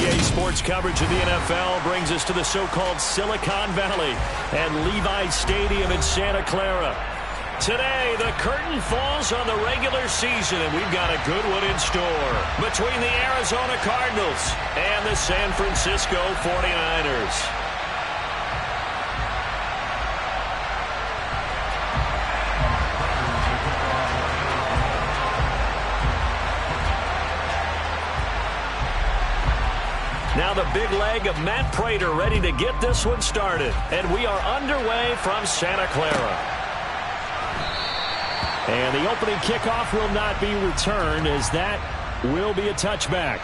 EA Sports coverage of the NFL brings us to the so-called Silicon Valley and Levi Stadium in Santa Clara. Today, the curtain falls on the regular season, and we've got a good one in store between the Arizona Cardinals and the San Francisco 49ers. Now the big leg of Matt Prater ready to get this one started. And we are underway from Santa Clara. And the opening kickoff will not be returned, as that will be a touchback.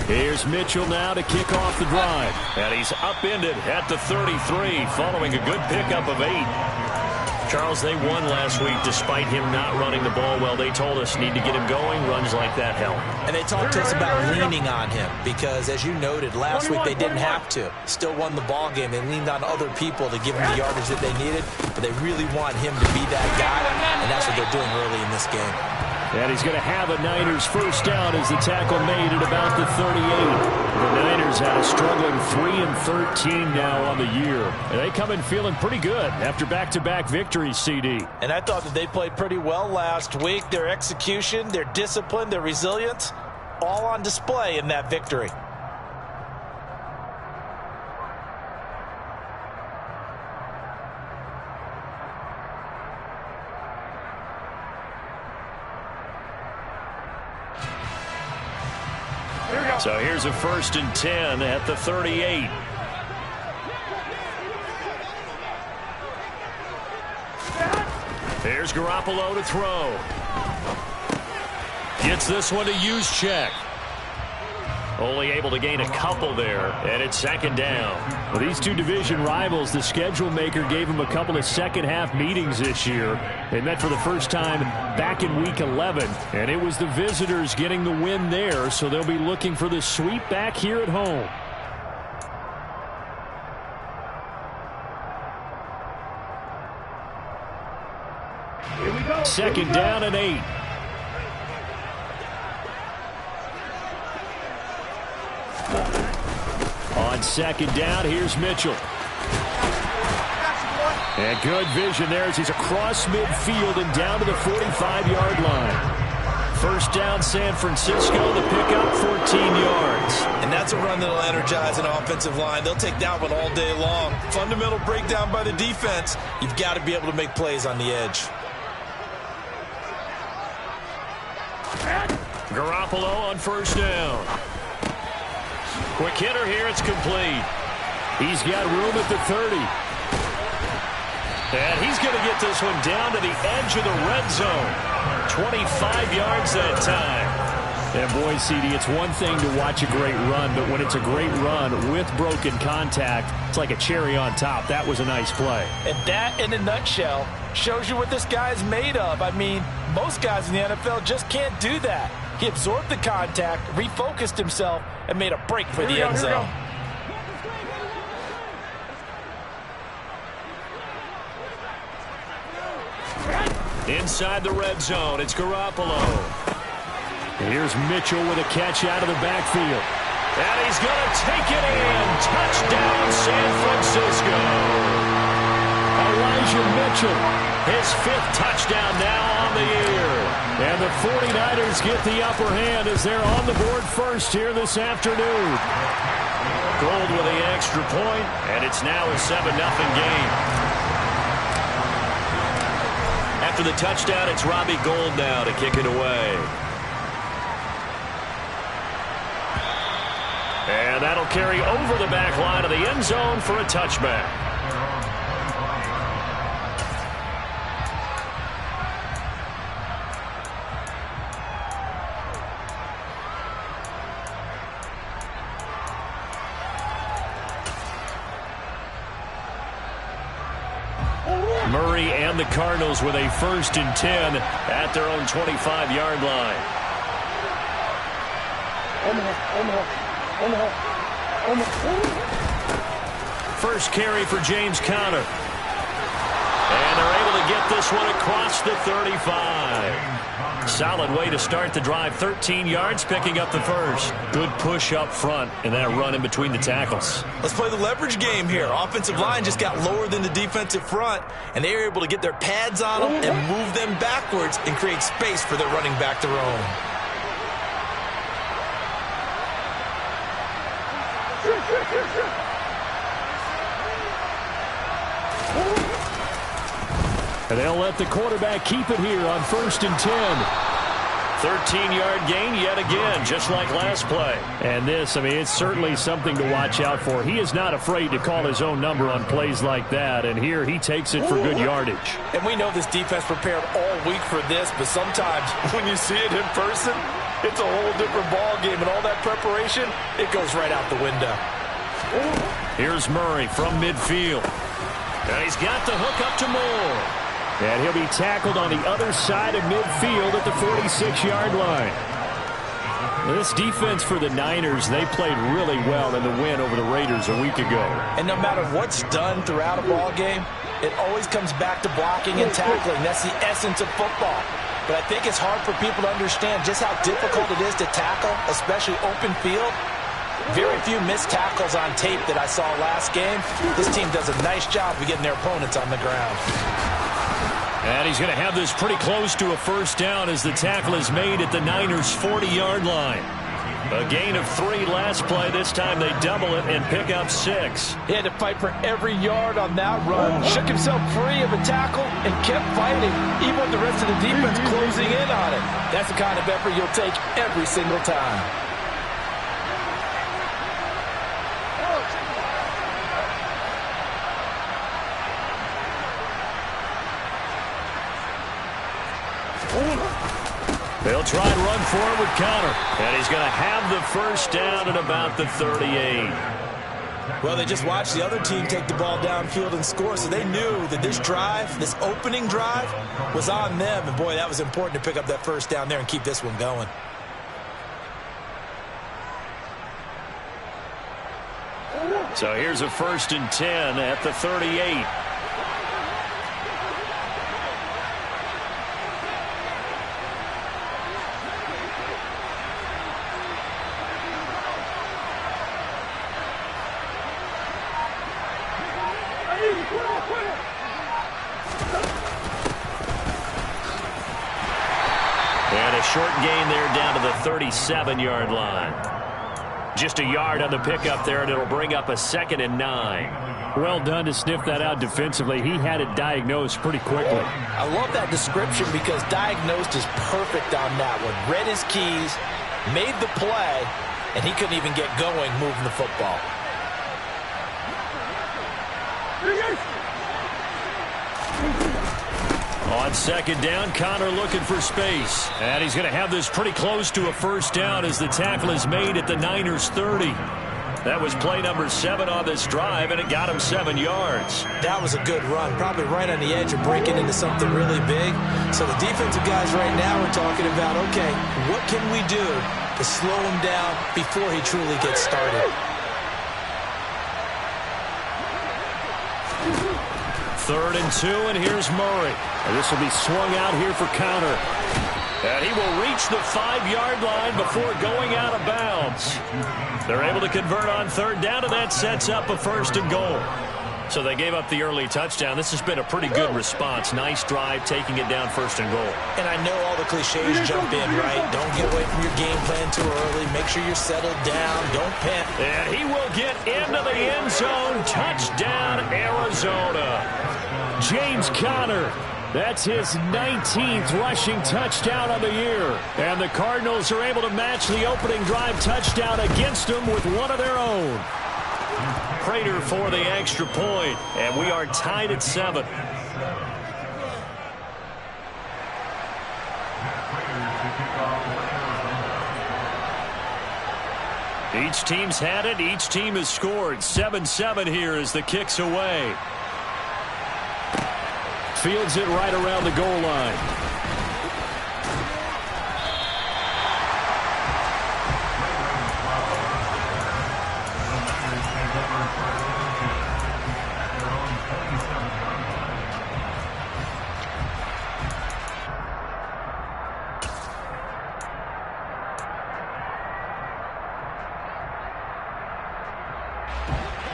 Here's Mitchell now to kick off the drive. And he's upended at the 33 following a good pickup of 8. Charles, they won last week despite him not running the ball well. They told us need to get him going. Runs like that help. And they talked to us about leaning on him because, as you noted, last week they didn't have to. Still won the ball game. They leaned on other people to give him the yardage that they needed. But they really want him to be that guy, and that's what they're doing early in this game. And he's going to have a Niners first down as the tackle made at about the 38. The Niners had a struggling 3-13 now on the year. And they come in feeling pretty good after back-to-back victories, CD. And I thought that they played pretty well last week. Their execution, their discipline, their resilience, all on display in that victory. So here's a 1st and 10 at the 38. Here's Garoppolo to throw. Gets this one to Juszczyk. Only able to gain a couple there, and it's 2nd down. Well, these two division rivals, the schedule maker gave them a couple of second-half meetings this year. They met for the first time back in Week 11, and it was the visitors getting the win there, so they'll be looking for the sweep back here at home. Here we go. 2nd down and 8. On 2nd down, here's Mitchell. And good vision there as he's across midfield and down to the 45-yard line. First down, San Francisco. The pickup, 14 yards. And that's a run that'll energize an offensive line. They'll take that one all day long. Fundamental breakdown by the defense. You've got to be able to make plays on the edge. Garoppolo on 1st down. Quick hitter here, it's complete. He's got room at the 30. And he's going to get this one down to the edge of the red zone. 25 yards that time. And boy, CD, it's one thing to watch a great run, but when it's a great run with broken contact, it's like a cherry on top. That was a nice play. And that, in a nutshell, shows you what this guy is made of. I mean, most guys in the NFL just can't do that. He absorbed the contact, refocused himself, and made a break for the end zone. Inside the red zone, it's Garoppolo. Here's Mitchell with a catch out of the backfield. And he's going to take it in. Touchdown, San Francisco. Elijah Mitchell, his 5th touchdown now on the year. And the 49ers get the upper hand as they're on the board first here this afternoon. Gold with the extra point, and it's now a 7-0 game. After the touchdown, it's Robbie Gould now to kick it away. And that'll carry over the back line of the end zone for a touchback. Murray and the Cardinals with a 1st and 10 at their own 25-yard line. First carry for James Conner. And they're able to get this one across the 35. Solid way to start the drive. 13 yards, picking up the 1st. Good push up front and that run in between the tackles. Let's play the leverage game here. Offensive line just got lower than the defensive front, and they were able to get their pads on them and move them backwards and create space for their running back to roam. And they'll let the quarterback keep it here on 1st and 10. 13-yard gain yet again, just like last play. And this, I mean, it's certainly something to watch out for. He is not afraid to call his own number on plays like that, and here he takes it for good yardage. And we know this defense prepared all week for this, but sometimes when you see it in person, it's a whole different ball game, and all that preparation, it goes right out the window. Here's Murray from midfield. And he's got the hook up to Moore. And he'll be tackled on the other side of midfield at the 46-yard line. Now, this defense for the Niners, they played really well in the win over the Raiders a week ago. And no matter what's done throughout a ball game, it always comes back to blocking and tackling. That's the essence of football. But I think it's hard for people to understand just how difficult it is to tackle, especially open field. Very few missed tackles on tape that I saw last game. This team does a nice job of getting their opponents on the ground. And he's going to have this pretty close to a 1st down as the tackle is made at the Niners' 40-yard line. A gain of 3 last play. This time they double it and pick up 6. He had to fight for every yard on that run. Shook himself free of a tackle and kept fighting, even with the rest of the defense closing in on it. That's the kind of effort you'll take every single time. They'll try and run forward with Conner. And he's going to have the 1st down at about the 38. Well, they just watched the other team take the ball downfield and score, so they knew that this drive, this opening drive, was on them. And, boy, that was important to pick up that 1st down there and keep this one going. So here's a 1st and 10 at the 38. And a short gain there down to the 37-yard line. Just a yard on the pickup there, and it'll bring up a 2nd and 9. Well done to sniff that out defensively. He had it diagnosed pretty quickly. I love that description because diagnosed is perfect on that one. Read his keys, made the play, and he couldn't even get going moving the football. On 2nd down, Conner looking for space. And he's going to have this pretty close to a 1st down as the tackle is made at the Niners' 30. That was play number 7 on this drive, and it got him 7 yards. That was a good run, probably right on the edge of breaking into something really big. So the defensive guys right now are talking about, okay, what can we do to slow him down before he truly gets started? 3rd and 2, and here's Murray. And this will be swung out here for Conner. And he will reach the 5-yard line before going out of bounds. They're able to convert on 3rd down, and that sets up a 1st and goal. So they gave up the early touchdown. This has been a pretty good response. Nice drive, taking it down 1st and goal. And I know all the cliches jump in, right? Don't get away from your game plan too early. Make sure you're settled down. Don't panic. And he will get into the end zone. Touchdown, Arizona. James Conner. That's his 19th rushing touchdown of the year. And the Cardinals are able to match the opening drive touchdown against them with one of their own. Prater for the extra point, and we are tied at 7. Each team's had it. Each team has scored. 7-7 here as the kick's away. fields it right around the goal line.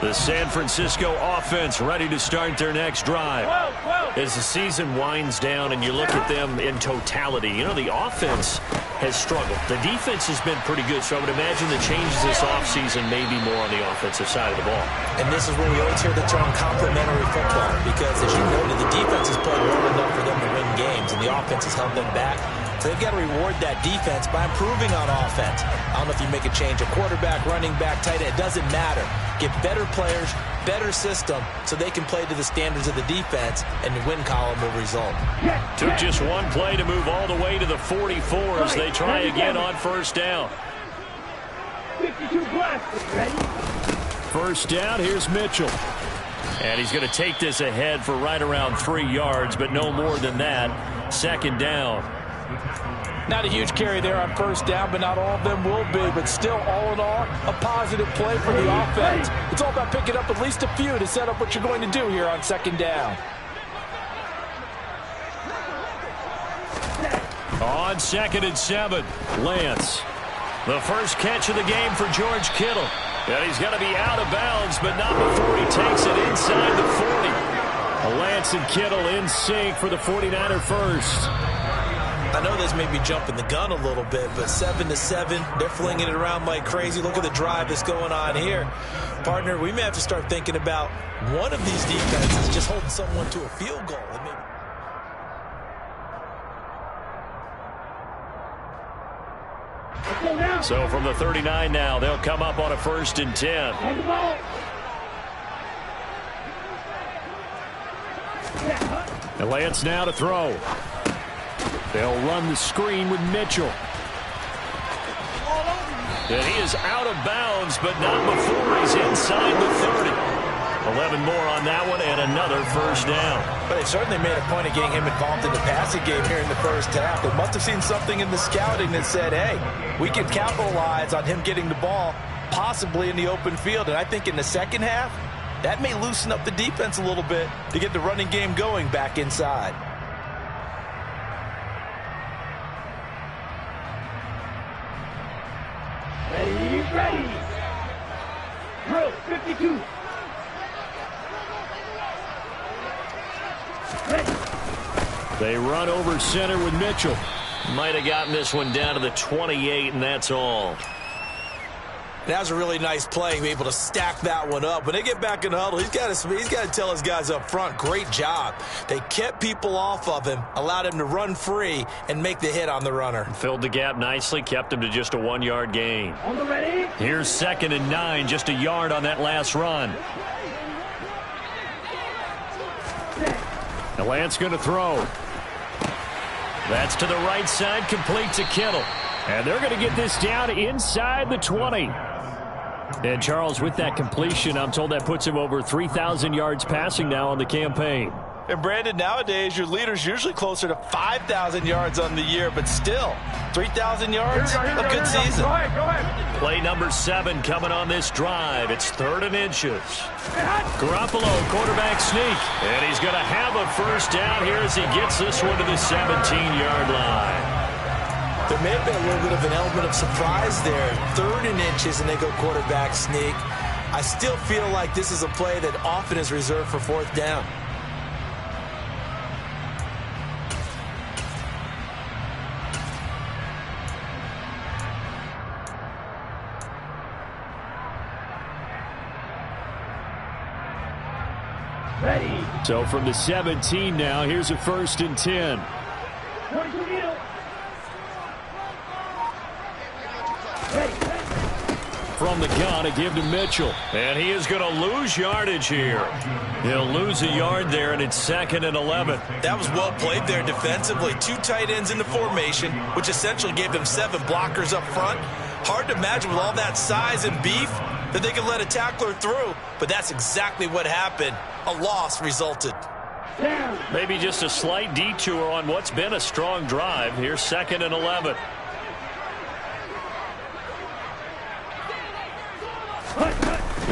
The San Francisco offense ready to start their next drive. As the season winds down and you look at them in totality, you know, the offense has struggled. The defense has been pretty good, so I would imagine the changes this offseason may be more on the offensive side of the ball. And this is where we always hear the term complementary football, because as you noted, the defense has played well enough for them to win games, and the offense has held them back. So they've got to reward that defense by improving on offense. I don't know if you make a change, a quarterback, running back, tight end, it doesn't matter. Get better players, better system, so they can play to the standards of the defense, and the win column will result. Took just one play to move all the way to the 44 as they try again on first down. 52 blasts. Ready? First down, here's Mitchell. And he's going to take this ahead for right around 3 yards, but no more than that. Second down. Not a huge carry there on first down, but not all of them will be. But still, all in all, a positive play for the offense. It's all about picking up at least a few to set up what you're going to do here on second down. On 2nd and 7, Lance. The first catch of the game for George Kittle. And he's going to be out of bounds, but not before he takes it inside the 40. Lance and Kittle in sync for the 49er first. I know this may be jumping the gun a little bit, but 7-7, they're flinging it around like crazy. Look at the drive that's going on here. Partner, we may have to start thinking about one of these defenses just holding someone to a field goal. So from the 39 now, they'll come up on a 1st and 10. And Lance now to throw. They'll run the screen with Mitchell. And he is out of bounds, but not before he's inside the 30. 11 more on that one, and another first down. But they certainly made a point of getting him involved in the passing game here in the first half. They must have seen something in the scouting that said, hey, we can capitalize on him getting the ball, possibly in the open field. And I think in the second half, that may loosen up the defense a little bit to get the running game going back inside. Ready. Drill 52. Ready. They run over center with Mitchell. Might have gotten this one down to the 28, and that's all. That was a really nice play, be able to stack that one up. When they get back in the huddle, he's got to tell his guys up front, great job. They kept people off of him, allowed him to run free, and make the hit on the runner. Filled the gap nicely, kept him to just a 1-yard gain. On the ready. Here's 2nd and 9, just a yard on that last run. And Lance going to throw. That's to the right side, complete to Kittle. And they're going to get this down inside the 20. And Charles, with that completion, I'm told that puts him over 3,000 yards passing now on the campaign. And Brandon, nowadays your leader's usually closer to 5,000 yards on the year, but still, 3,000 yards, a good season. Go ahead. Play number 7 coming on this drive. It's 3rd and inches. Garoppolo, quarterback sneak. And he's going to have a first down here as he gets this one to the 17-yard line. There may have been a little bit of an element of surprise there. 3rd and inches, and they go quarterback sneak. I still feel like this is a play that often is reserved for 4th down. Ready. So from the 17 now, here's a 1st and 10. 42 needle. Ready. From the gun, a give to Mitchell. And he is going to lose yardage here. He'll lose a yard there, and it's 2nd and 11. That was well played there defensively. 2 tight ends in the formation, which essentially gave them 7 blockers up front. Hard to imagine with all that size and beef that they could let a tackler through, but that's exactly what happened. A loss resulted. Down. Maybe just a slight detour on what's been a strong drive. Here's 2nd and 11.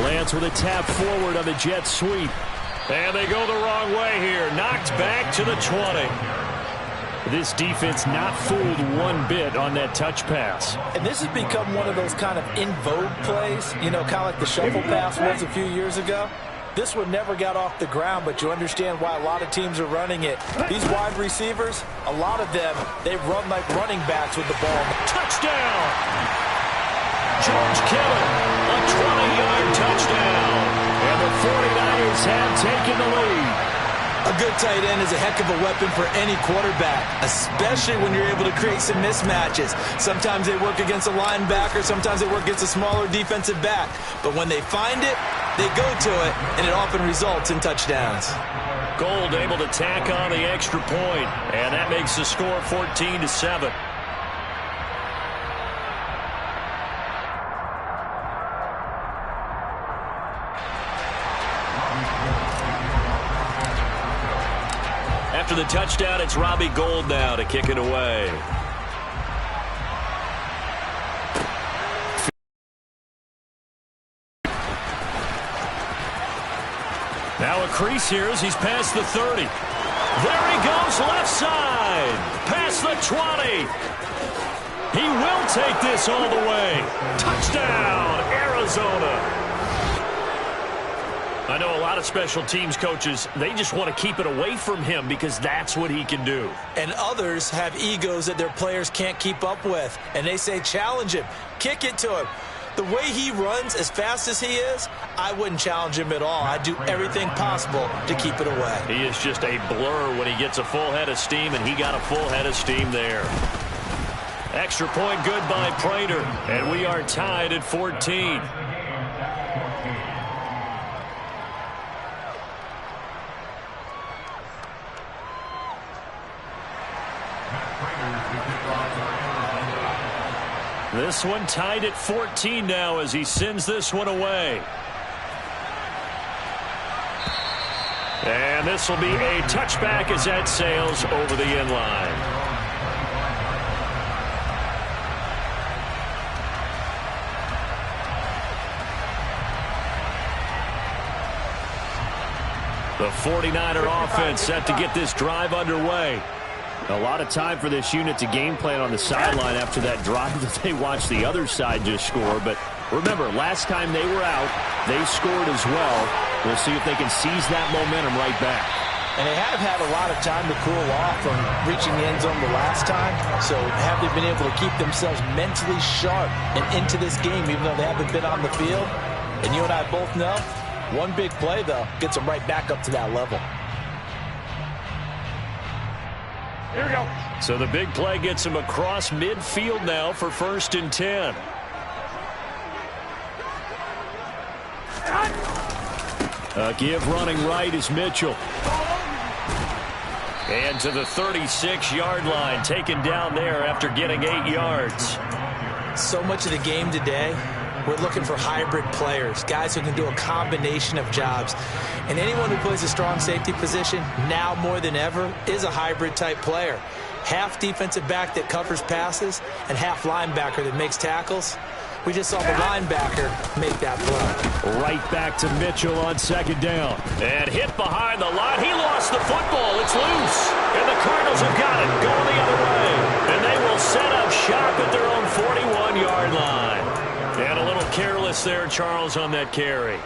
Lance with a tap forward on the jet sweep. And they go the wrong way here. Knocked back to the 20. This defense not fooled one bit on that touch pass. And this has become one of those kind of in vogue plays, you know, kind of like the shuffle pass was a few years ago. This one never got off the ground, but you understand why a lot of teams are running it. These wide receivers, a lot of them, they run like running backs with the ball. Touchdown! George Kittle, a 20-yard touchdown. And the 49ers have taken the lead. A good tight end is a heck of a weapon for any quarterback, especially when you're able to create some mismatches. Sometimes they work against a linebacker, sometimes they work against a smaller defensive back. But when they find it, they go to it, and it often results in touchdowns. Gold able to tack on the extra point, and that makes the score 14-7. After the touchdown, it's Robbie Gould now to kick it away. Now a crease here as he's past the 30. There he goes, left side. Past the 20. He will take this all the way. Touchdown, Arizona. I know a lot of special teams coaches, they just want to keep it away from him because that's what he can do. And others have egos that their players can't keep up with. And they say, challenge him, kick it to him. The way he runs, as fast as he is, I wouldn't challenge him at all. I'd do everything possible to keep it away. He is just a blur when he gets a full head of steam, and he got a full head of steam there. Extra point good by Prater, and we are tied at 14. This one tied at 14 now as he sends this one away. And this will be a touchback as that sails over the end line. The 49er offense set to get this drive underway. A lot of time for this unit to game plan on the sideline after that drive that they watched the other side just score. But remember, last time they were out, they scored as well. We'll see if they can seize that momentum right back. And they have had a lot of time to cool off from reaching the end zone the last time. So have they been able to keep themselves mentally sharp and into this game, even though they haven't been on the field? And you and I both know, one big play, though, gets them right back up to that level. Here we go. So the big play gets him across midfield now for 1st and 10. A give running right is Mitchell. And to the 36-yard line, taken down there after getting 8 yards. So much of the game today, we're looking for hybrid players, guys who can do a combination of jobs. And anyone who plays a strong safety position, now more than ever, is a hybrid-type player. Half defensive back that covers passes and half linebacker that makes tackles. We just saw the linebacker make that play. Right back to Mitchell on 2nd down. And hit behind the line. He lost the football. It's loose. And the Cardinals have got it going the other way. And they will set up shop at their own 41-yard line. And a little careless there, Charles, on that carry.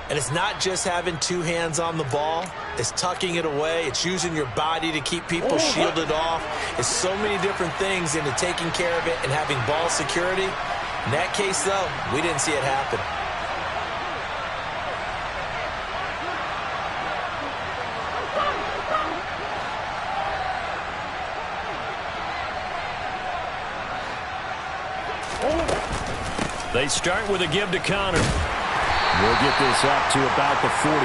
And it's not just having two hands on the ball. It's tucking it away. It's using your body to keep people shielded off. It's so many different things into taking care of it and having ball security. In that case, though, we didn't see it happen. They start with a give to Connor. We'll get this up to about the 44.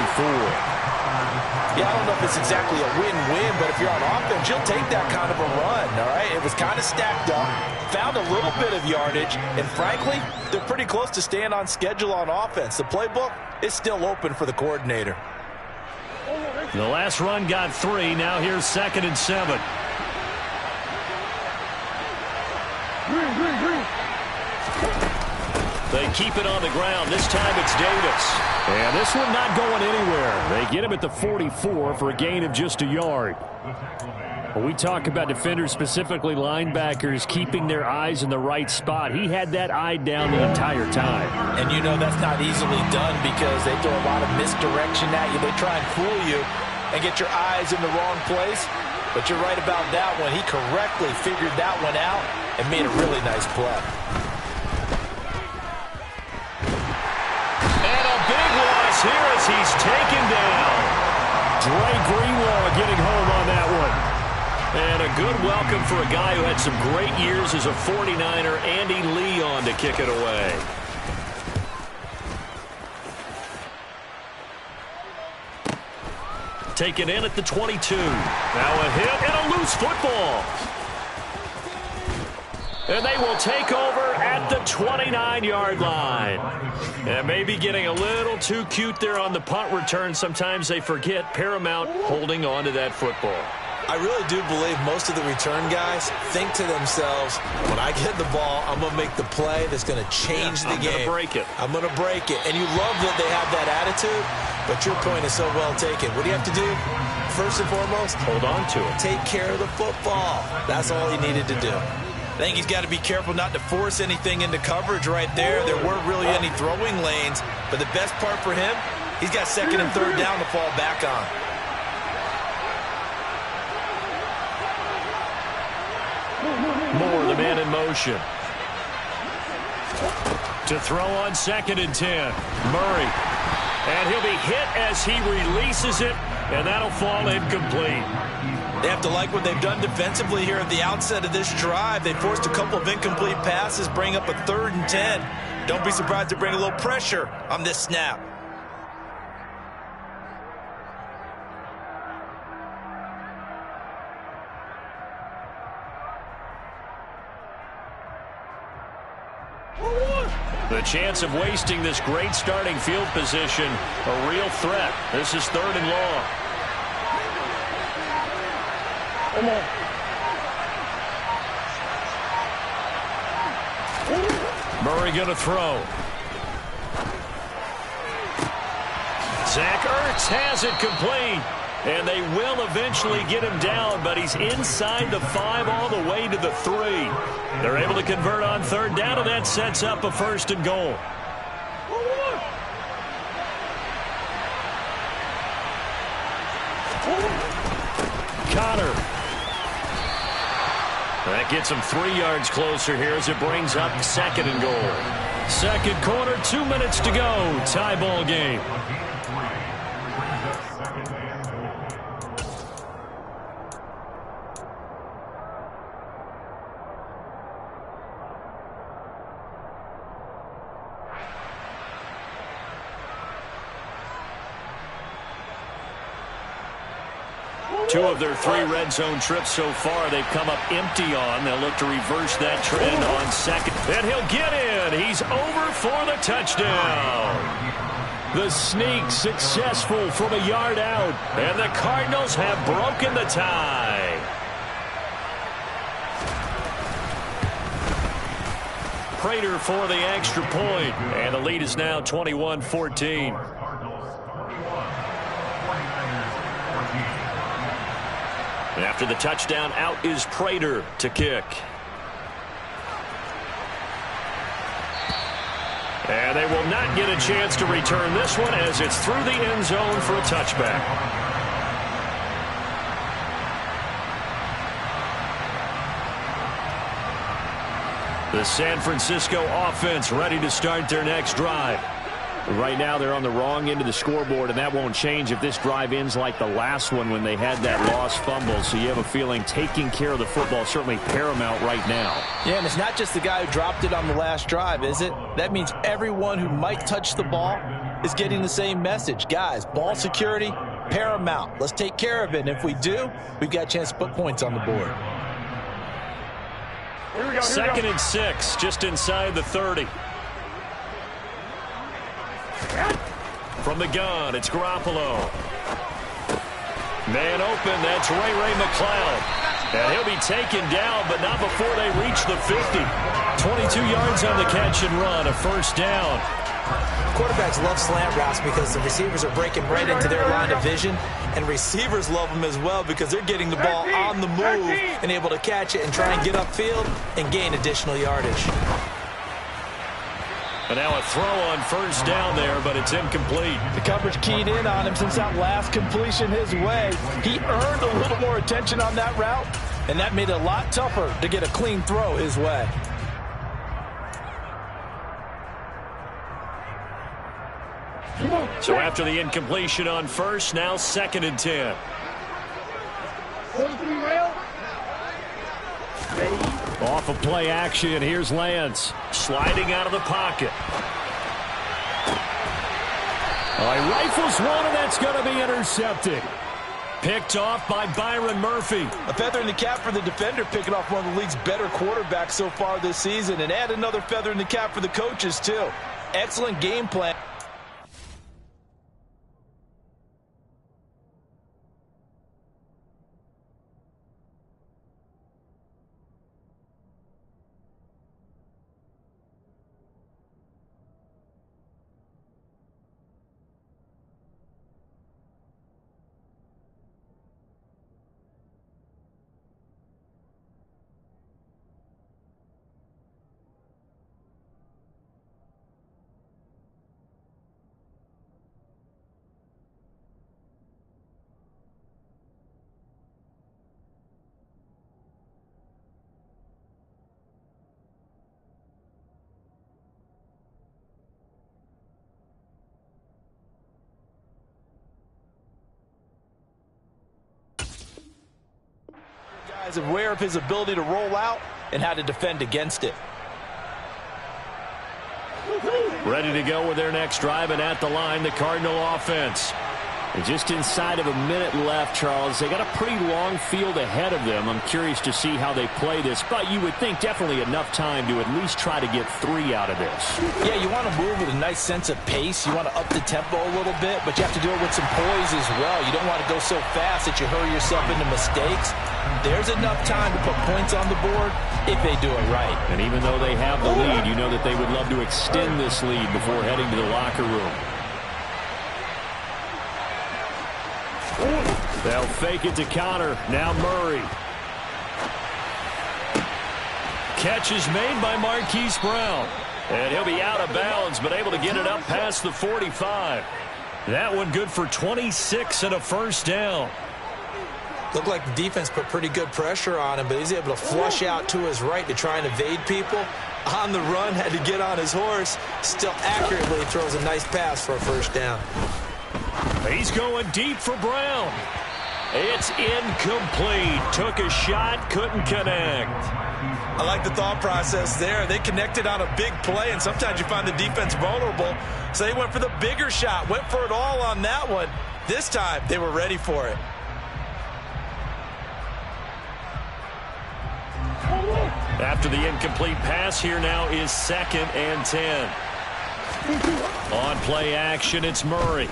Yeah, I don't know if it's exactly a win-win, but if you're on offense, you'll take that kind of a run, all right? It was kind of stacked up, found a little bit of yardage, and frankly, they're pretty close to staying on schedule on offense. The playbook is still open for the coordinator. The last run got 3. Now here's 2nd and 7. They keep it on the ground. This time it's Davis. And this one not going anywhere. They get him at the 44 for a gain of just a yard. When we talk about defenders, specifically linebackers, keeping their eyes in the right spot, he had that eye down the entire time. And you know that's not easily done because they throw a lot of misdirection at you. They try and fool you and get your eyes in the wrong place. But you're right about that one. He correctly figured that one out and made a really nice play. And a big loss here as he's taken down. Dre Greenlaw getting home on that one. And a good welcome for a guy who had some great years as a 49er, Andy Leon, to kick it away. Taken in at the 22. Now a hit and a loose football. And they will take over at the 29-yard line. And maybe getting a little too cute there on the punt return. Sometimes they forget Paramount holding on to that football. I really do believe most of the return guys think to themselves, when I get the ball, I'm going to make the play that's going to change the game. I'm going to break it. I'm going to break it. And you love that they have that attitude, but your point is so well taken. What do you have to do? First and foremost, hold on to it. Take care of the football. That's all he needed to do. I think he's got to be careful not to force anything into coverage right there. There weren't really any throwing lanes, but the best part for him, he's got 2nd and 3rd down to fall back on. Moore, the man in motion. To throw on 2nd and 10. Murray. And he'll be hit as he releases it, and that'll fall incomplete. They have to like what they've done defensively here at the outset of this drive. They forced a couple of incomplete passes, bring up a 3rd and 10. Don't be surprised to bring a little pressure on this snap. The chance of wasting this great starting field position, a real threat. This is 3rd and long. Murray going to throw. Zach Ertz has it complete. And they will eventually get him down, but he's inside the 5 all the way to the 3. They're able to convert on 3rd down, and that sets up a 1st and goal. Connor. That gets him 3 yards closer here as it brings up 2nd and goal. 2nd quarter, 2 minutes to go. Tie ball game. Two of their 3 red zone trips so far they've come up empty on. They'll look to reverse that trend on 2nd. And he'll get in. He's over for the touchdown. The sneak successful from a yard out. And the Cardinals have broken the tie. Prater for the extra point. And the lead is now 21-14. After the touchdown, out is Prater to kick. And they will not get a chance to return this one as it's through the end zone for a touchback. The San Francisco offense ready to start their next drive. Right now they're on the wrong end of the scoreboard, and that won't change if this drive ends like the last one when they had that lost fumble. So you have a feeling taking care of the football is certainly paramount right now. Yeah, and it's not just the guy who dropped it on the last drive, is it? That means everyone who might touch the ball is getting the same message. Guys, ball security, paramount. Let's take care of it, and if we do, we've got a chance to put points on the board. 2nd and 6, just inside the 30. From the gun, it's Garoppolo. Man open, that's Ray McCloud. And he'll be taken down, but not before they reach the 50. 22 yards on the catch and run, a first down. Quarterbacks love slant routes because the receivers are breaking right into their line of vision, and receivers love them as well because they're getting the ball on the move and able to catch it and try and get upfield and gain additional yardage. And now a throw on first down there, but it's incomplete. The coverage keyed in on him since that last completion his way. He earned a little more attention on that route, and that made it a lot tougher to get a clean throw his way. So after the incompletion on first, now 2nd and 10. Off of play action, here's Lance. Sliding out of the pocket. He rifles one, and that's going to be intercepted. Picked off by Byron Murphy. A feather in the cap for the defender, picking off one of the league's better quarterbacks so far this season. And add another feather in the cap for the coaches, too. Excellent game plan. Guys aware of his ability to roll out and how to defend against it. Ready to go with their next drive, and at the line, the Cardinal offense. And just inside of a minute left, Charles. They got a pretty long field ahead of them. I'm curious to see how they play this, but you would think definitely enough time to at least try to get 3 out of this. Yeah, you want to move with a nice sense of pace. You want to up the tempo a little bit, but you have to do it with some poise as well. You don't want to go so fast that you hurry yourself into mistakes. There's enough time to put points on the board if they do it right. And even though they have the lead, you know that they would love to extend this lead before heading to the locker room. They'll fake it to Connor. Now Murray. Catch is made by Marquise Brown. And he'll be out of bounds, but able to get it up past the 45. That one good for 26 and a first down. Looked like the defense put pretty good pressure on him, but he's able to flush out to his right to try and evade people. On the run, had to get on his horse. Still accurately throws a nice pass for a first down. He's going deep for Brown. It's incomplete. Took a shot, couldn't connect. I like the thought process there. They connected on a big play, and sometimes you find the defense vulnerable. So they went for the bigger shot, went for it all on that one. This time, they were ready for it. After the incomplete pass, here now is 2nd and 10. On play action, it's Murray.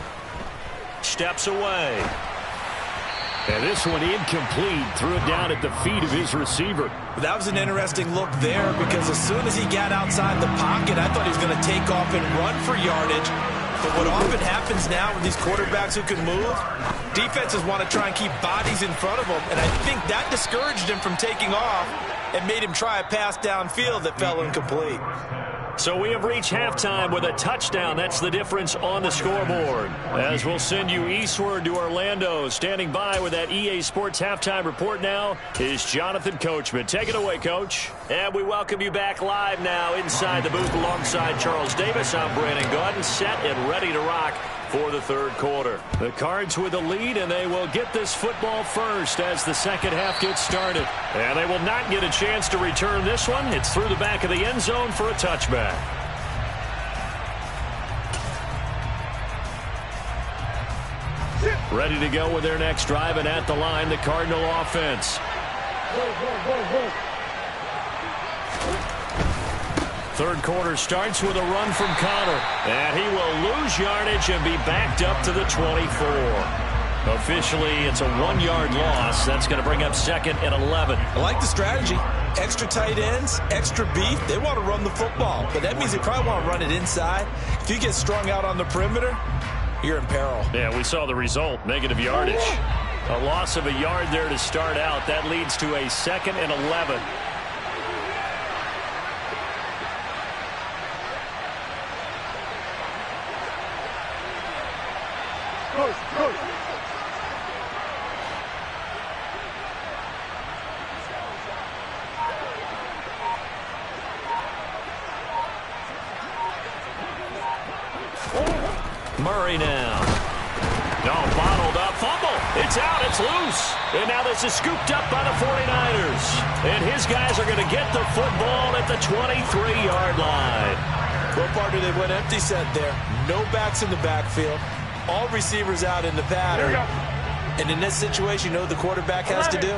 Steps away. And this one incomplete. Threw it down at the feet of his receiver. That was an interesting look there because as soon as he got outside the pocket, I thought he was going to take off and run for yardage. But what often happens now with these quarterbacks who can move, defenses want to try and keep bodies in front of them. And I think that discouraged him from taking off and made him try a pass downfield that fell incomplete. So we have reached halftime with a touchdown. That's the difference on the scoreboard. As we'll send you eastward to Orlando. Standing by with that EA Sports halftime report now is Jonathan Coachman. Take it away, Coach. And we welcome you back live now inside the booth alongside Charles Davis. I'm Brandon Gordon, set and ready to rock for the third quarter. The Cards with the lead, and they will get this football first as the second half gets started. And they will not get a chance to return this one. It's through the back of the end zone for a touchback. Ready to go with their next drive, and at the line, the Cardinal offense. Third quarter starts with a run from Connor. And he will lose yardage and be backed up to the 24. Officially, it's a 1-yard loss. That's going to bring up 2nd and 11. I like the strategy. Extra tight ends, extra beef. They want to run the football, but that means they probably want to run it inside. If you get strung out on the perimeter, you're in peril. Yeah, we saw the result, negative yardage. A loss of a yard there to start out. That leads to a 2nd and 11. Murray now. No, bottled up. Fumble. It's out. It's loose. And now this is scooped up by the 49ers. And his guys are going to get the football at the 23-yard line. What partner they went empty set there. No backs in the backfield. All receivers out in the pattern. And in this situation, you know what the quarterback has to do?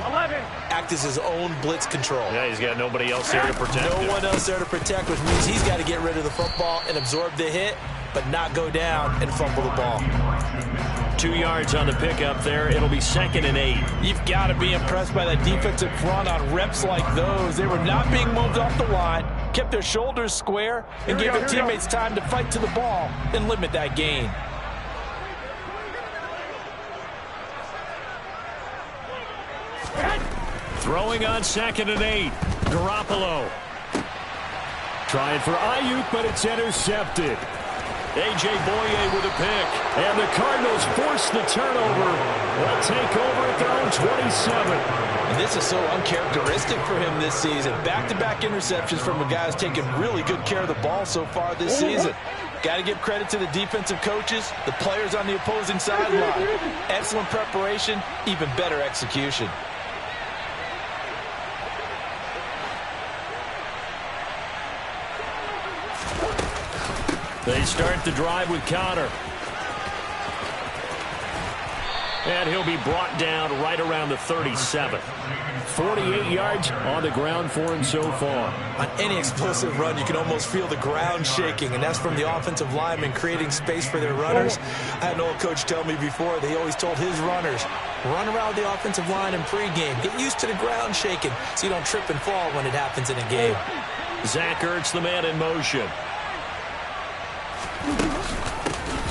Act as his own blitz control. Yeah, he's got nobody else there to protect him. No one else there to protect, which means he's got to get rid of the football and absorb the hit, but not go down and fumble the ball. 2 yards on the pickup there. It'll be 2nd and 8. You've got to be impressed by that defensive front on reps like those. They were not being moved off the line, kept their shoulders square, and gave their teammates time to fight to the ball and limit that gain. Throwing on 2nd and 8. Garoppolo. Trying for Ayuk, but it's intercepted. A.J. Boye with a pick. And the Cardinals force the turnover. They'll take over at their own 27. And this is so uncharacteristic for him this season. Back-to-back interceptions from a guy who's taken really good care of the ball so far this season. Got to give credit to the defensive coaches, the players on the opposing sideline. Excellent preparation, even better execution. They start the drive with Connor. And he'll be brought down right around the 37. 48 yards on the ground for him so far. On any explosive run, you can almost feel the ground shaking, and that's from the offensive linemen creating space for their runners. I had an old coach tell me before, they always told his runners, run around the offensive line in pregame. Get used to the ground shaking so you don't trip and fall when it happens in a game. Zach Ertz, the man in motion.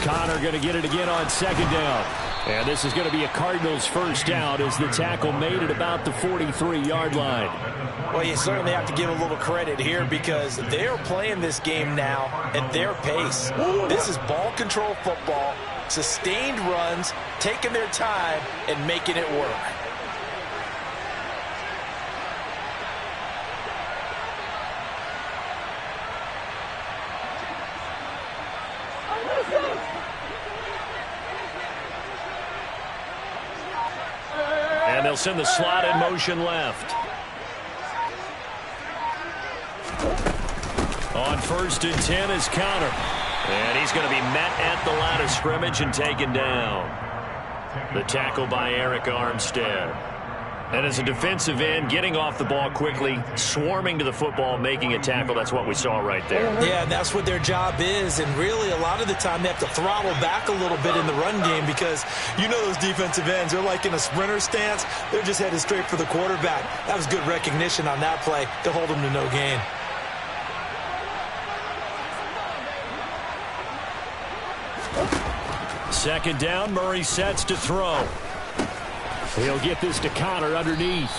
Connor going to get it again on 2nd down. And this is going to be a Cardinals first down as the tackle made it about the 43-yard line. Well, you certainly have to give a little credit here because they're playing this game now at their pace. This is ball control football, sustained runs, taking their time, and making it work. And they'll send the slot in motion left. On 1st and 10 is Connor. And he's going to be met at the line of scrimmage and taken down. The tackle by Eric Armstead. And as a defensive end, getting off the ball quickly, swarming to the football, making a tackle, that's what we saw right there. Yeah, and that's what their job is. And really, a lot of the time, they have to throttle back a little bit in the run game because you know those defensive ends, they're like in a sprinter stance. They're just headed straight for the quarterback. That was good recognition on that play to hold them to no gain. Second down, Murray sets to throw. He'll get this to Connor underneath.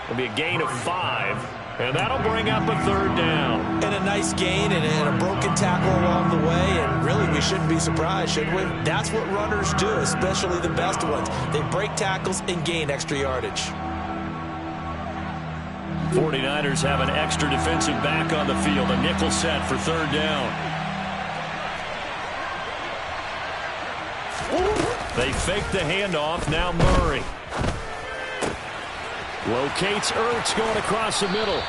It'll be a gain of 5, and that'll bring up a 3rd down. And a nice gain and a broken tackle along the way, and really we shouldn't be surprised, should we? That's what runners do, especially the best ones. They break tackles and gain extra yardage. 49ers have an extra defensive back on the field, a nickel set for 3rd down. They fake the handoff. Now Murray. Locates Ertz going across the middle.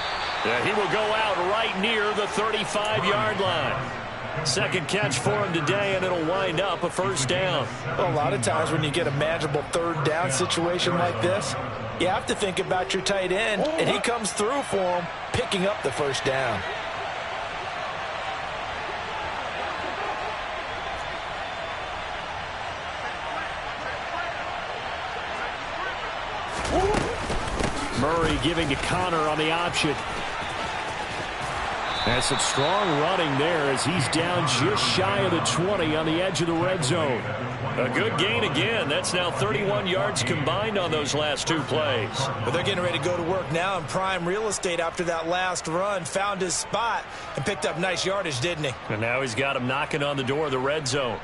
Yeah, he will go out right near the 35-yard line. Second catch for him today, and it'll wind up a 1st down. Well, a lot of times when you get a manageable 3rd down situation like this, you have to think about your tight end, and he comes through for him, picking up the 1st down. Murray giving to Connor on the option. That's some strong running there as he's down just shy of the 20 on the edge of the red zone. A good gain again. That's now 31 yards combined on those last two plays. But they're getting ready to go to work now in prime real estate after that last run. Found his spot and picked up nice yardage, didn't he? And now he's got him knocking on the door of the red zone.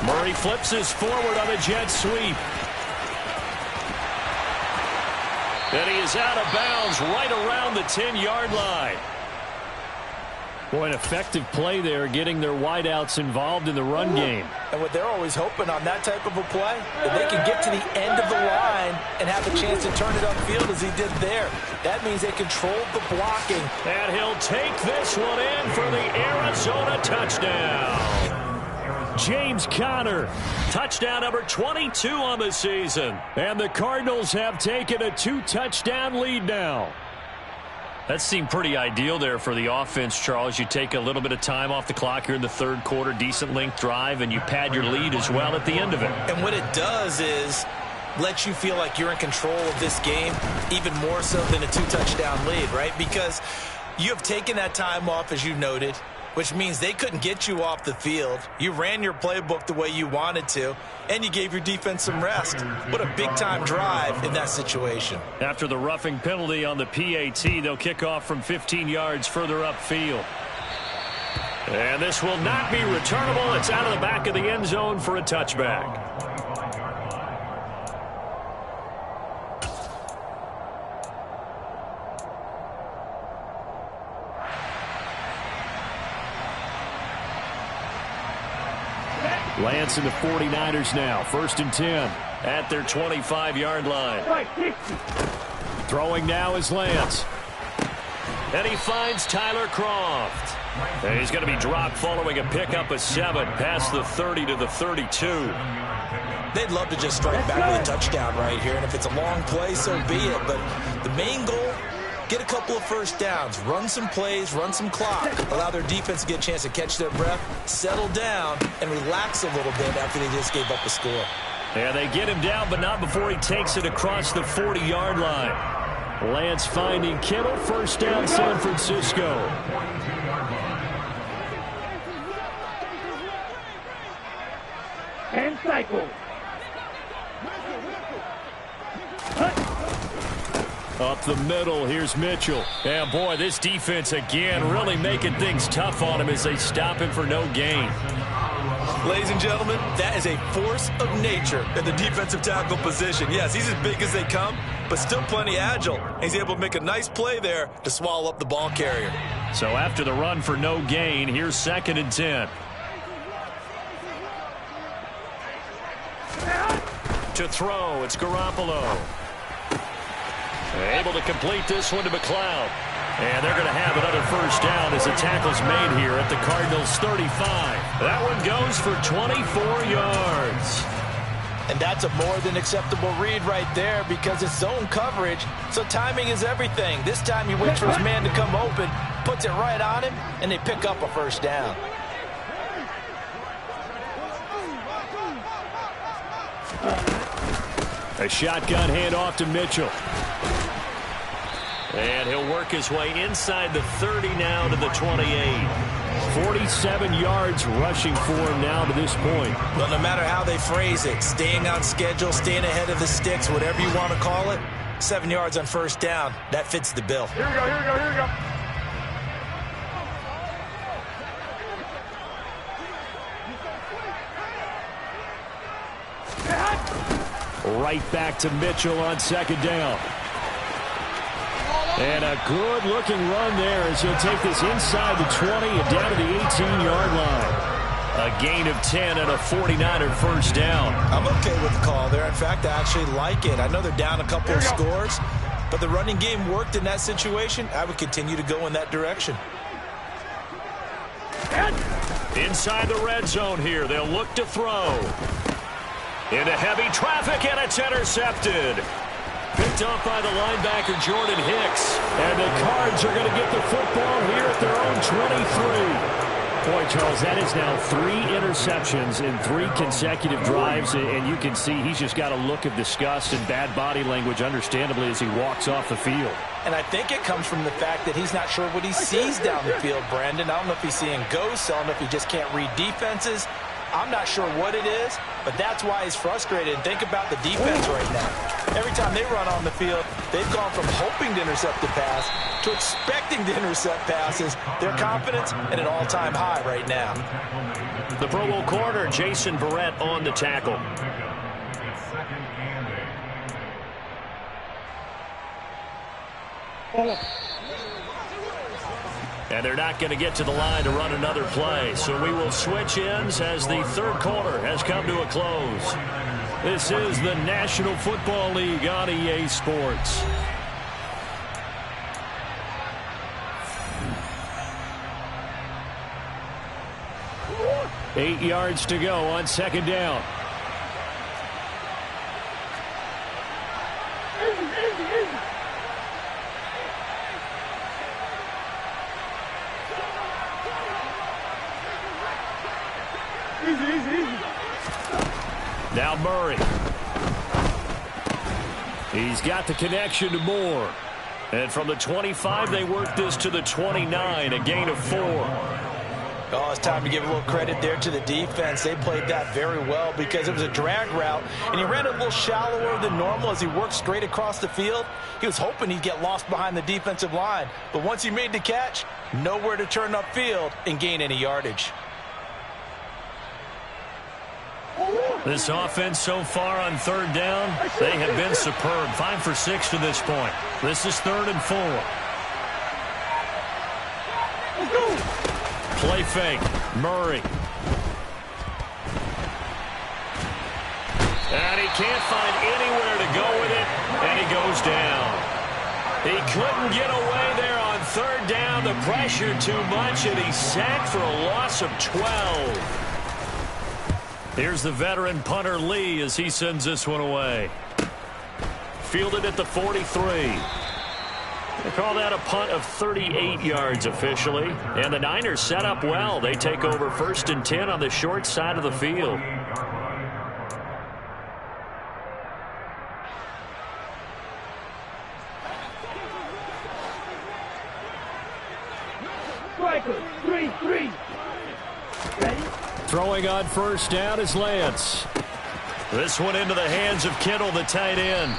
Murray flips his forward on the jet sweep. And he is out of bounds right around the 10-yard line. Boy, an effective play there, getting their wideouts involved in the run game. And what they're always hoping on that type of a play, that they can get to the end of the line and have a chance to turn it upfield as he did there. That means they controlled the blocking. And he'll take this one in for the Arizona touchdown. James Conner, touchdown number 22 on the season. And the Cardinals have taken a 2-touchdown lead now. That seemed pretty ideal there for the offense, Charles. You take a little bit of time off the clock here in the third quarter, decent length drive, and you pad your lead as well at the end of it. And what it does is let you feel like you're in control of this game, even more so than a 2-touchdown lead, right? Because you have taken that time off, as you noted, which means they couldn't get you off the field. You ran your playbook the way you wanted to, and you gave your defense some rest. What a big-time drive in that situation. After the roughing penalty on the PAT, they'll kick off from 15 yards further upfield. And this will not be returnable. It's out of the back of the end zone for a touchback. Lance and the 49ers now. 1st and 10 at their 25-yard line. Throwing now is Lance. And he finds Tyler Croft. And he's going to be dropped following a pickup of 7 past the 30 to the 32. They'd love to just strike back with a touchdown right here. And if it's a long play, so be it. But the main goal, get a couple of first downs, run some plays, run some clock, allow their defense to get a chance to catch their breath, settle down, and relax a little bit after they just gave up a score. Yeah, they get him down, but not before he takes it across the 40-yard line. Lance finding Kittle, 1st down San Francisco. And cycle. Up the middle, here's Mitchell. And boy, this defense again really making things tough on him as they stop him for no gain. Ladies and gentlemen, that is a force of nature in the defensive tackle position. Yes, he's as big as they come, but still plenty agile. He's able to make a nice play there to swallow up the ball carrier. So after the run for no gain, here's 2nd and 10. To throw, it's Garoppolo. Able to complete this one to McLeod. And they're going to have another 1st down as the tackle's made here at the Cardinals 35. That one goes for 24 yards. And that's a more than acceptable read right there because it's zone coverage, so timing is everything. This time he waits for his man to come open, puts it right on him, and they pick up a 1st down. A shotgun handoff to Mitchell. And he'll work his way inside the 30 now to the 28. 47 yards rushing for him now to this point. Well, no matter how they phrase it, staying on schedule, staying ahead of the sticks, whatever you want to call it, 7 yards on 1st down, that fits the bill. Here we go, here we go, here we go. Right back to Mitchell on 2nd down. And a good-looking run there as he'll take this inside the 20 and down to the 18-yard line. A gain of 10 and a 49er 1st down. I'm okay with the call there. In fact, I actually like it. I know they're down a couple of scores, but the running game worked in that situation. I would continue to go in that direction. Inside the red zone here. They'll look to throw. Into heavy traffic, and it's intercepted. Picked off by the linebacker, Jordan Hicks. And the Cards are going to get the football here at their own 23. Boy, Charles, that is now 3 interceptions in 3 consecutive drives, and you can see he's just got a look of disgust and bad body language, understandably, as he walks off the field. And I think it comes from the fact that he's not sure what he sees down the field, Brandon. I don't know if he's seeing ghosts. I don't know if he just can't read defenses. I'm not sure what it is, but that's why he's frustrated. And think about the defense right now. Every time they run on the field, they've gone from hoping to intercept the pass to expecting to intercept passes. Their confidence at an all-time high right now. The Pro Bowl corner, Jason Verrett, on the tackle. And they're not going to get to the line to run another play. So we will switch ends as the third quarter has come to a close. This is the National Football League on EA Sports. Eight yards to go on second down. Now Murray. He's got the connection to Moore. And from the 25, they work this to the 29, a gain of 4. Oh, it's time to give a little credit there to the defense. They played that very well because it was a drag route, and he ran it a little shallower than normal as he worked straight across the field. He was hoping he'd get lost behind the defensive line, but once he made the catch, nowhere to turn upfield and gain any yardage. This offense so far on third down, they have been superb. 5 for 6 to this point. This is 3rd and 4. Play fake. Murray. And he can't find anywhere to go with it, and he goes down. He couldn't get away there on third down. The pressure too much, and he's sacked for a loss of 12. Here's the veteran punter Lee as he sends this one away. Fielded at the 43. They call that a punt of 38 yards officially. And the Niners set up well. They take over 1st and 10 on the short side of the field. Striker, 3-3. Ready? Throwing on first down is Lance. This one into the hands of Kittle, the tight end.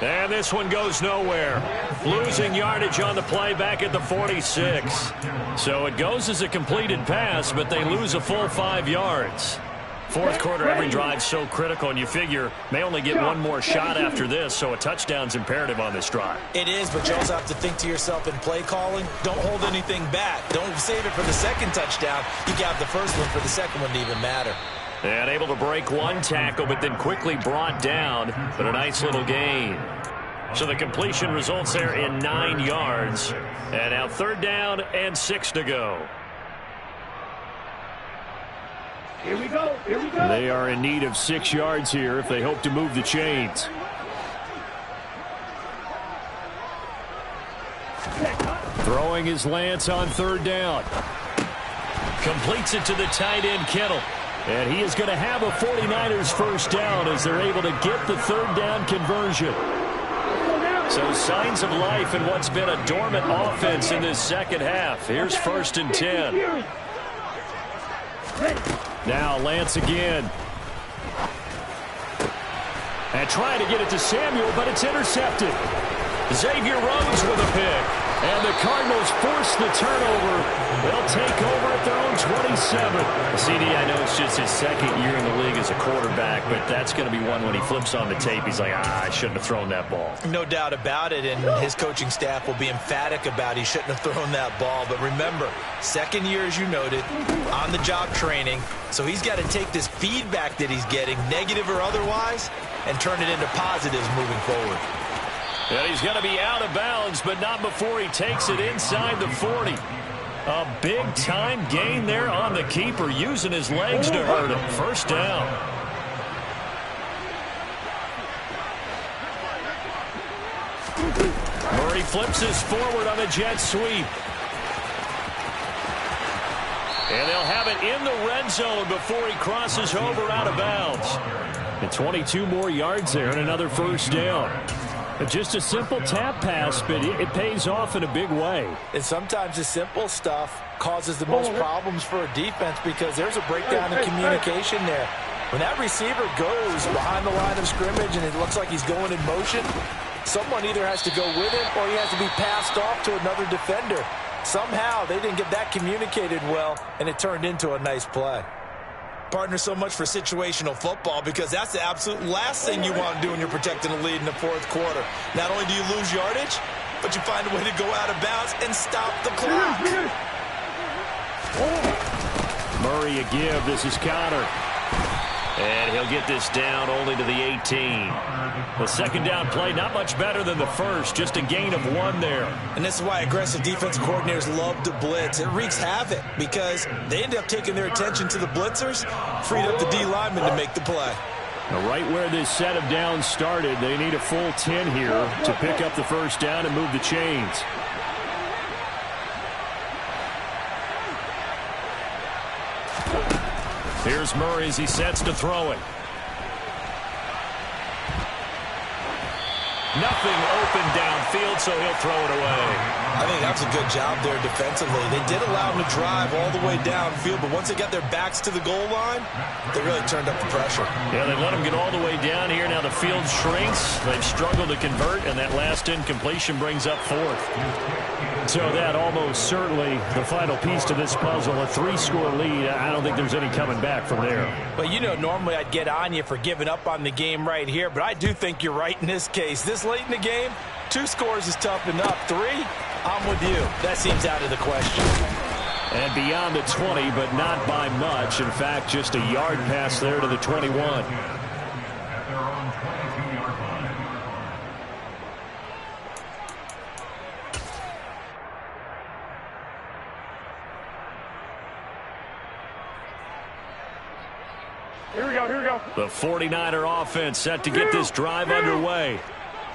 And this one goes nowhere. Losing yardage on the play back at the 46. So it goes as a completed pass, but they lose a full 5 yards. Fourth quarter, every drive so critical, and you figure may only get one more shot after this, so a touchdown's imperative on this drive. It is, but you also have to think to yourself in play calling, don't hold anything back. Don't save it for the second touchdown. You got the first one for the second one to even matter. And able to break one tackle, but then quickly brought down, but a nice little gain. So the completion results there in 9 yards. And now 3rd down and 6 to go. Here we go. Here we go. They are in need of 6 yards here if they hope to move the chains. Throwing is Lance on 3rd down. Completes it to the tight end Kittle. And he is going to have a 49ers first down as they're able to get the 3rd down conversion. So signs of life in what's been a dormant offense in this second half. Here's 1st and 10. Now Lance again. And trying to get it to Samuel, but it's intercepted. Xavier Rhodes with a pick. And the Cardinals force the turnover. They'll take over at their own 27. CD, I know it's just his 2nd year in the league as a quarterback, but that's going to be one when he flips on the tape. He's like, I shouldn't have thrown that ball. No doubt about it, and his coaching staff will be emphatic about he shouldn't have thrown that ball. But remember, 2nd year, as you noted, on-the-job training. So he's got to take this feedback that he's getting, negative or otherwise, and turn it into positives moving forward. And he's going to be out of bounds, but not before he takes it inside the 40. A big-time gain there on the keeper, using his legs to hurt him. First down. flips this forward on a jet sweep. And they'll have it in the red zone before he crosses over out of bounds. And 22 more yards there and another first down. Just a simple tap pass, but it pays off in a big way. And sometimes the simple stuff causes the most problems for a defense because there's a breakdown in communication there. When that receiver goes behind the line of scrimmage and it looks like he's going in motion, someone either has to go with him or he has to be passed off to another defender. Somehow they didn't get that communicated well, and it turned into a nice play. Partner, so much for situational football because that's the absolute last thing you want to do when you're protecting a lead in the fourth quarter. Not only do you lose yardage, but you find a way to go out of bounds and stop the clock. Murray a give. This is Connor. And he'll get this down only to the 18. The second down play, not much better than the first, just a gain of 1 there. And this is why aggressive defensive coordinators love to blitz. It wreaks havoc because they end up taking their attention to the blitzers, freed up the D lineman to make the play. Now right where this set of downs started, they need a full 10 here to pick up the first down and move the chains. Here's Murray as he sets to throw it. Nothing open downfield, so he'll throw it away. I think that's a good job there defensively. They did allow him to drive all the way downfield, but once they got their backs to the goal line, they really turned up the pressure. Yeah, they let him get all the way down here. Now the field shrinks. They've struggled to convert, and that last incompletion brings up 4th. So that almost certainly the final piece to this puzzle, a 3-score lead. I don't think there's any coming back from there. But you know, normally I'd get on you for giving up on the game right here, but I do think you're right in this case. This late in the game, 2 scores is tough enough. 3, I'm with you. That seems out of the question. And beyond the 20, but not by much. In fact, just a yard pass there to the 21. Here we go. The 49er offense set to get this drive underway.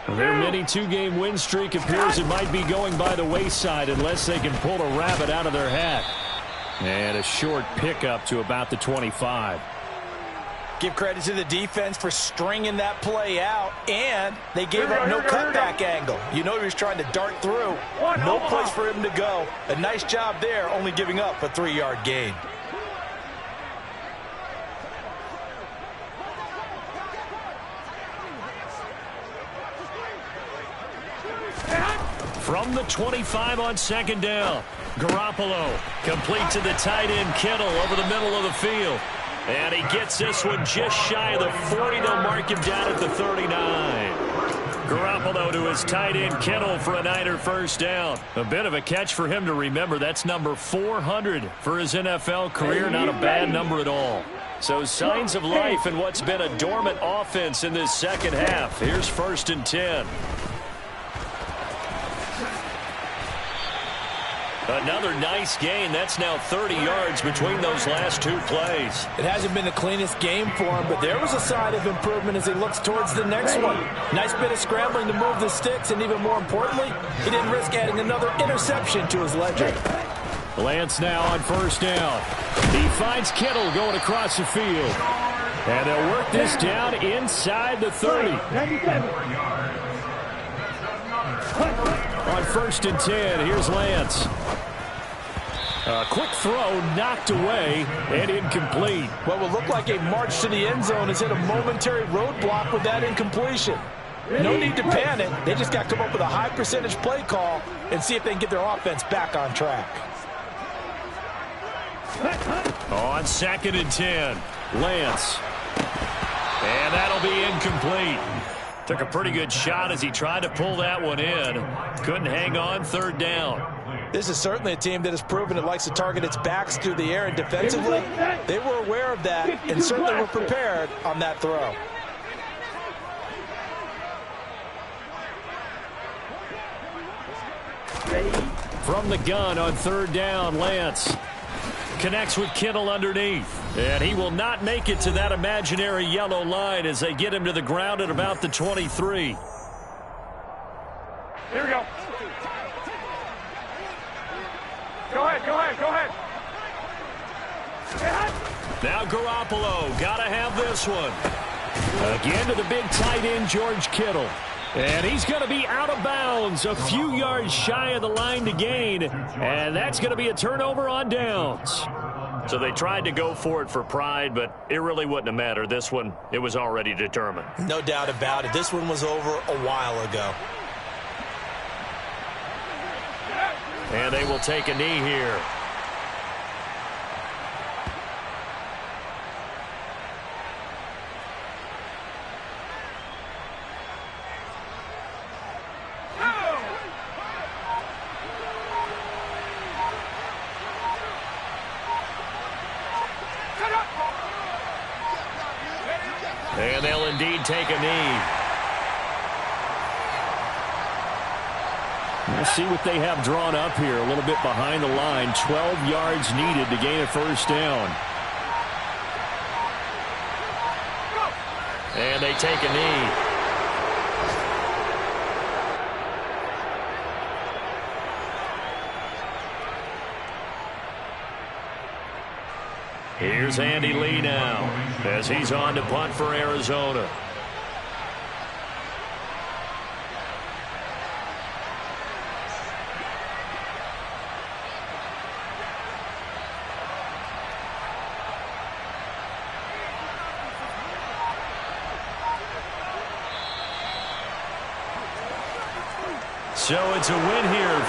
Their mini 2-game win streak appears it might be going by the wayside unless they can pull a rabbit out of their hat. And a short pickup to about the 25. Give credit to the defense for stringing that play out, and they gave up no cutback angle. You know he was trying to dart through. No place for him to go. A nice job there, only giving up a 3-yard gain. From the 25 on second down, Garoppolo complete to the tight end Kittle over the middle of the field. And he gets this one just shy of the 40. They'll mark him down at the 39. Garoppolo to his tight end Kittle for a Niner first down. A bit of a catch for him to remember. That's number 400 for his NFL career. Not a bad number at all. So signs of life in what's been a dormant offense in this second half. Here's 1st and 10. Another nice gain. That's now 30 yards between those last 2 plays. It hasn't been the cleanest game for him, but there was a sign of improvement as he looks towards the next one. Nice bit of scrambling to move the sticks, and even more importantly, he didn't risk adding another interception to his ledger. Lance now on first down. He finds Kittle going across the field. And they'll work this down inside the 30. 97. On 1st and 10, here's Lance. A quick throw knocked away and incomplete. What will look like a march to the end zone has hit a momentary roadblock with that incompletion. No need to panic. They just got to come up with a high percentage play call and see if they can get their offense back on track. On 2nd and 10, Lance. And that'll be incomplete. Took a pretty good shot as he tried to pull that one in. Couldn't hang on, 3rd down. This is certainly a team that has proven it likes to target its backs through the air, and defensively, they were aware of that and certainly were prepared on that throw. From the gun on 3rd down, Lance connects with Kittle underneath. And he will not make it to that imaginary yellow line as they get him to the ground at about the 23. Here we go. Go ahead. Now Garoppolo, gotta have this one. Again to the big tight end, George Kittle. And he's going to be out of bounds, a few yards shy of the line to gain. And that's going to be a turnover on downs. So they tried to go for it for pride, but it really wouldn't have mattered. This one, it was already determined. No doubt about it. This one was over a while ago. And they will take a knee here. And they'll indeed take a knee. We'll see what they have drawn up here. A little bit behind the line. 12 yards needed to gain a first down. And they take a knee. Here's Andy Lee now as he's on to punt for Arizona. So it's a win here.